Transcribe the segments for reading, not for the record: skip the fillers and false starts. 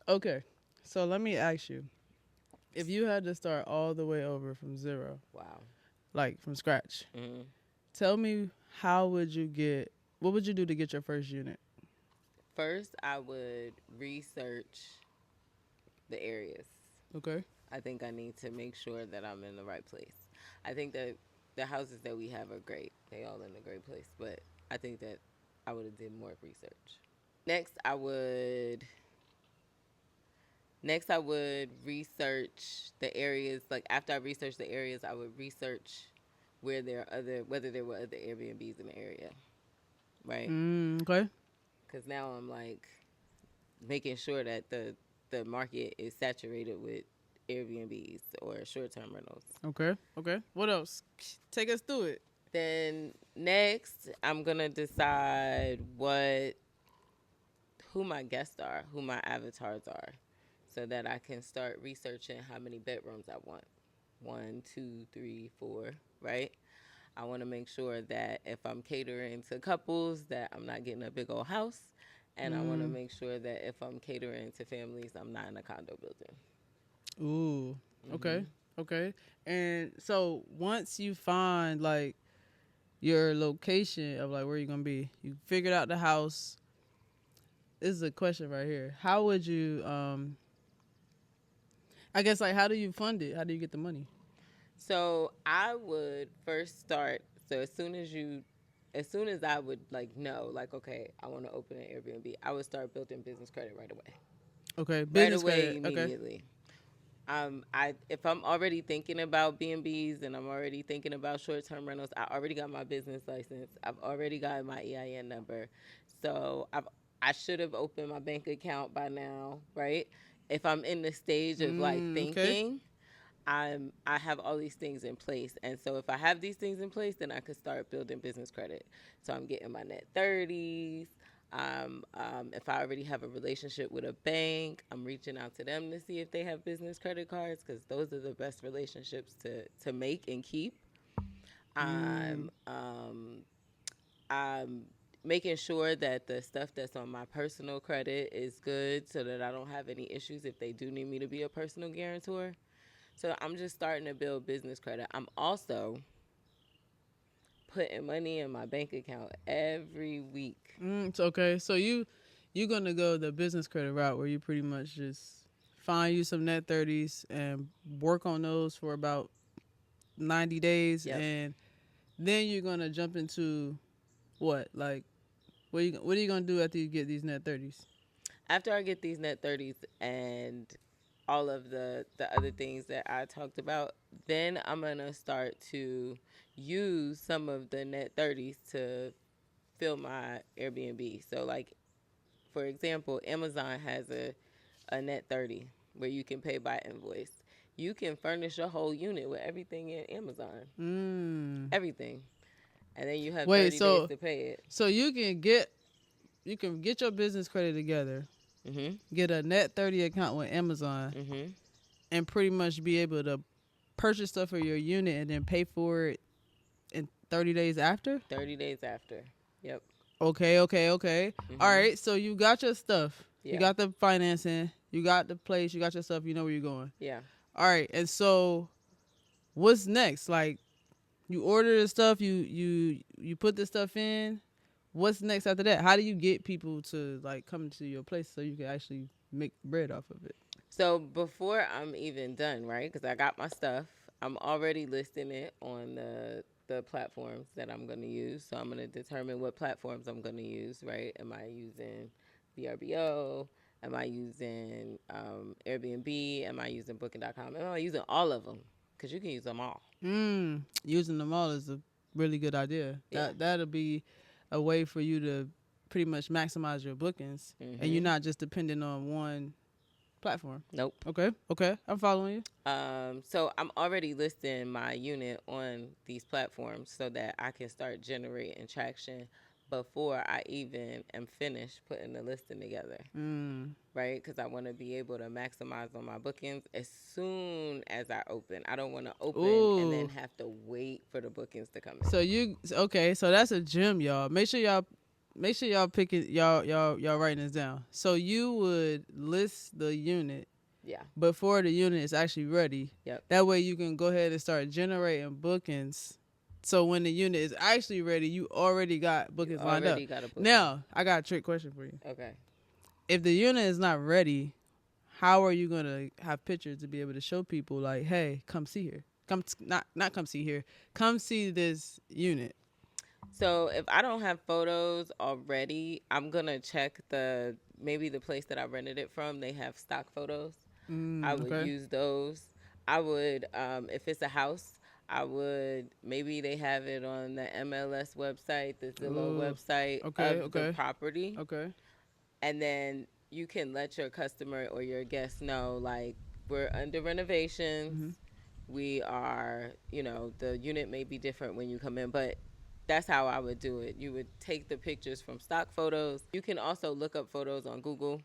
Okay. So let me ask you, if you had to start all the way over from zero, Wow. like from scratch, Hmm. tell me what would you do to get your first unit? First, I would research the areas. Okay. I think I need to make sure that I'm in the right place. I think that the houses that we have are great. They all in a great place, but I think that I would have did more research. Next, I would research the areas. Like after I research the areas, I would research whether there were other Airbnbs in the area, right? Okay. Because now I'm like making sure that the market is saturated with Airbnbs or short term rentals. Okay. Okay. What else? Take us through it. Then next, I'm gonna decide who my guests are, who my avatars are, so that I can start researching how many bedrooms I want. One, two, three, four, right? I want to make sure that if I'm catering to couples, that I'm not getting a big old house, and I want to Mm. make sure that if I'm catering to families, I'm not in a condo building. Ooh. Hmm. Okay. Okay. And so once you find like your location of like where you're gonna be, you figured out the house. This is a question right here. How would you I guess like how do you fund it? How do you get the money? So I would first start. So as soon as I would like know, like okay, I want to open an Airbnb, I would start building business credit Okay, right business away, credit. Okay. immediately. I if I'm already thinking about B&Bs and I'm already thinking about short term rentals, I already got my business license. I've already got my EIN number, so I should have opened my bank account by now, right? If I'm in the stage of like Okay. thinking, I have all these things in place, and so if I have these things in place, then I could start building business credit. So I'm getting my net 30s. If I already have a relationship with a bank, I'm reaching out to them to see if they have business credit cards because those are the best relationships to make and keep. Mm. I'm um, I'm making sure that the stuff that's on my personal credit is good so that I don't have any issues if they do need me to be a personal guarantor. So I'm just starting to build business credit. I'm also putting money in my bank account every week. It's okay. So you gonna go the business credit route where you pretty much just find you some net 30s and work on those for about 90 days, Yep. and then you're gonna jump into what like what are you gonna do after you get these net 30s? After I get these net 30s and all of the other things that I talked about, then I'm going to start to use some of the net 30s to fill my Airbnb. So like for example, Amazon has a net 30 where you can pay by invoice. You can furnish a whole unit with everything in Amazon. Mm. Everything. And then you have Wait, 30 days so to pay it. you can get your business credit together, Mhm. get a net 30 account with Amazon, Mhm. and pretty much be able to purchase stuff for your unit and then pay for it in 30 days after? 30 days after. Yep. Okay, okay, okay. All Mhm. right, so you got your stuff. You Yeah. got the financing, you got the place, you got your stuff, you know where you're going. Yeah. All right, and so what's next? Like you order the stuff, you put the stuff in. What's next after that? How do you get people to like come to your place so you can actually make bread off of it? So before I'm even done, right? Because I got my stuff, I'm already listing it on the platforms that I'm going to use. So I'm going to determine what platforms I'm going to use, right? Am I using VRBO? Am I using Airbnb? Am I using Booking.com? Am I using all of them? Because you can use them all. Using them all is a really good idea. Yeah. That'll be a way for you to pretty much maximize your bookings, and you're Mm-hmm. not just dependent on one platform. Nope. Okay, okay, I'm following you. So I'm already listing my unit on these platforms so that I can start generating traction before I even am finished putting the listing together, Mm. right? Because I want to be able to maximize on my bookings as soon as I open. I don't want to open and then Ooh. have to wait for the bookings to come So in. you okay? So that's a gem, y'all. Make sure y'all make sure y'all picking y'all writing this down. So you would list the unit Yeah. before the unit is actually ready. Yep. That way you can go ahead and start generating bookings. So when the unit is actually ready, you already got bookings lined up. Already got a booking. Now, I got a trick question for you. Okay. If the unit is not ready, how are you gonna have pictures to be able to show people like, hey, come see here, not come see here, come see this unit? So if I don't have photos already, I'm gonna check maybe the place that I rented it from. They have stock photos. I would Okay. use those. I would, if it's a house, I would, maybe they have it on the MLS website, the Zillow Ooh, website okay, of the okay, property. okay. And then you can let your customer or your guest know, like, we're under renovations. Mm-hmm. We are, the unit may be different when you come in, but that's how I would do it. You would take the pictures from stock photos. You can also look up photos on Google.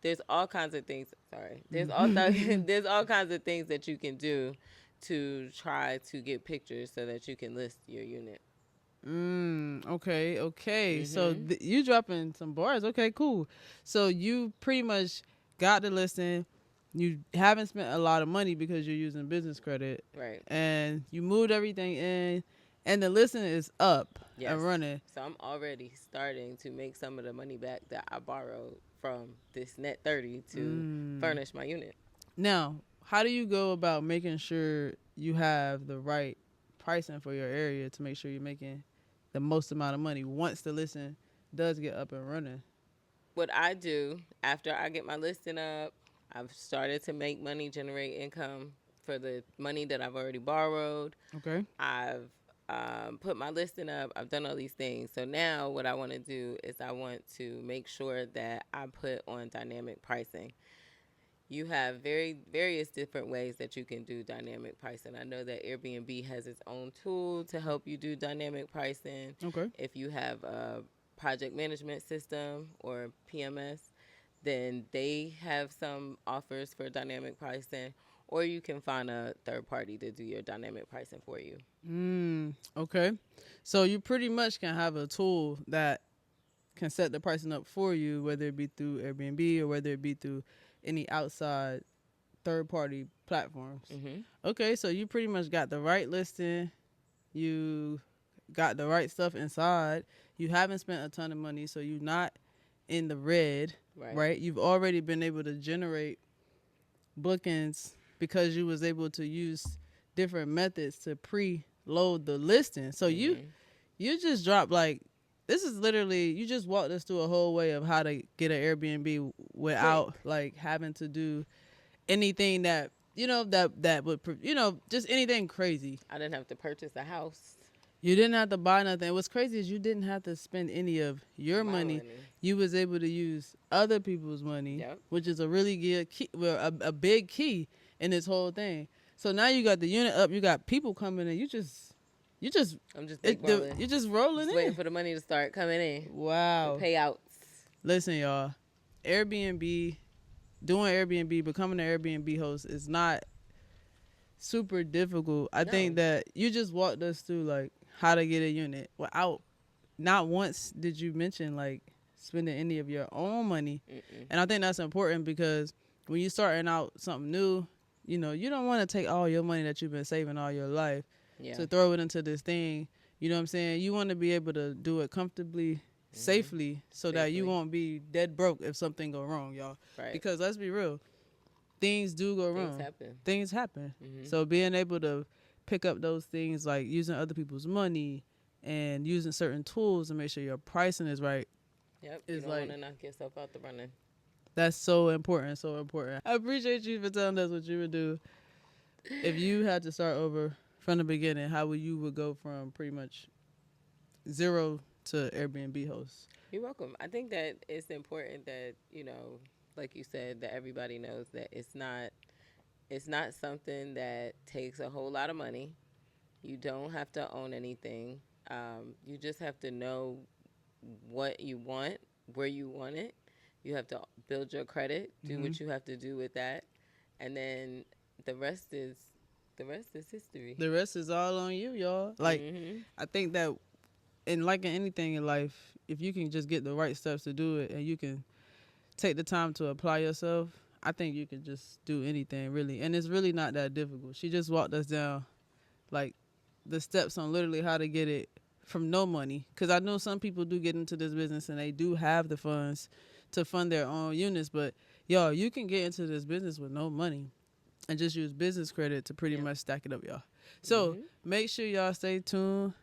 There's all kinds of things. Sorry, there's all kinds of things that you can do to try to get pictures so that you can list your unit. Okay, okay. So Mhm. you dropping some bars. Okay, cool. So you pretty much got the listing. You haven't spent a lot of money because you're using business credit, Right. and you moved everything in, and the listing is up Yes. and running. So I'm already starting to make some of the money back that I borrowed from this net 30 to furnish my unit. Now, how do you go about making sure you have the right pricing for your area to make sure you're making the most amount of money once the listing does get up and running? What I do after I get my listing up, I've started to make money, generate income for the money that I've already borrowed. Okay. I've put my listing up. I've done all these things. So now what I want to do is I want to make sure that I put on dynamic pricing. You have various different ways that you can do dynamic pricing. I know that Airbnb has its own tool to help you do dynamic pricing. Okay. If you have a project management system or PMS, then they have some offers for dynamic pricing, or you can find a third party to do your dynamic pricing for you. Okay. So you pretty much can have a tool that can set the pricing up for you, whether it be through Airbnb or whether it be through any outside third party platforms. Mm-hmm. Okay, so you pretty much got the right listing. You got the right stuff inside. You haven't spent a ton of money, so you're not in the red, right? You've already been able to generate bookings because you was able to use different methods to pre-load the listing. So you just dropped like, this is literally, you just walked us through a whole way of how to get an Airbnb without like having to do anything that that would just anything crazy. I didn't have to purchase a house. You didn't have to buy nothing. What's crazy is you didn't have to spend any of your money. You was able to use other people's money, which is a really good key, well, a big key in this whole thing. So now you got the unit up. You got people coming in. I'm just rolling. You're just rolling just waiting for the money to start coming in. Wow. The payouts. Listen, y'all. Airbnb, doing Airbnb, becoming an Airbnb host is not super difficult. I think that you just walked us through like how to get a unit without, not once did you mention like spending any of your own money. And I think that's important because when you're starting out something new, you don't want to take all your money that you've been saving all your life to throw it into this thing. You know what I'm saying? You want to be able to do it comfortably, safely, so that you won't be dead broke if something go wrong, y'all. Right. Because let's be real, things do go wrong. Things happen. So being able to pick up those things, like using other people's money and using certain tools to make sure your pricing is right. Yep. You don't want to knock yourself out the running. That's so important, so important. I appreciate you for telling us what you would do if you had to start over from the beginning. How you would go from pretty much zero to Airbnb host. You're welcome. I think that it's important that, like you said, that everybody knows that it's not something that takes a whole lot of money. You don't have to own anything. You just have to know what you want, where you want it. You have to build your credit, do what you have to do with that, and then the rest is history. The rest is all on you, y'all. Like I think that And like in anything in life, if you can just get the right steps to do it and you can take the time to apply yourself, I think you can just do anything really. And it's really not that difficult. She just walked us down like the steps on literally how to get it from no money. Because I know some people do get into this business and they do have the funds to fund their own units. But y'all, you can get into this business with no money and just use business credit to pretty much stack it up, y'all. So make sure y'all stay tuned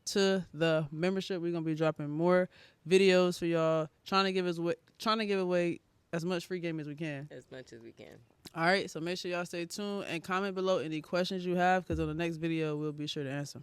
to the membership. We're gonna be dropping more videos for y'all, trying to give away as much free game as we can. As much as we can. All right, so make sure y'all stay tuned and comment below any questions you have, because on the next video we'll be sure to answer.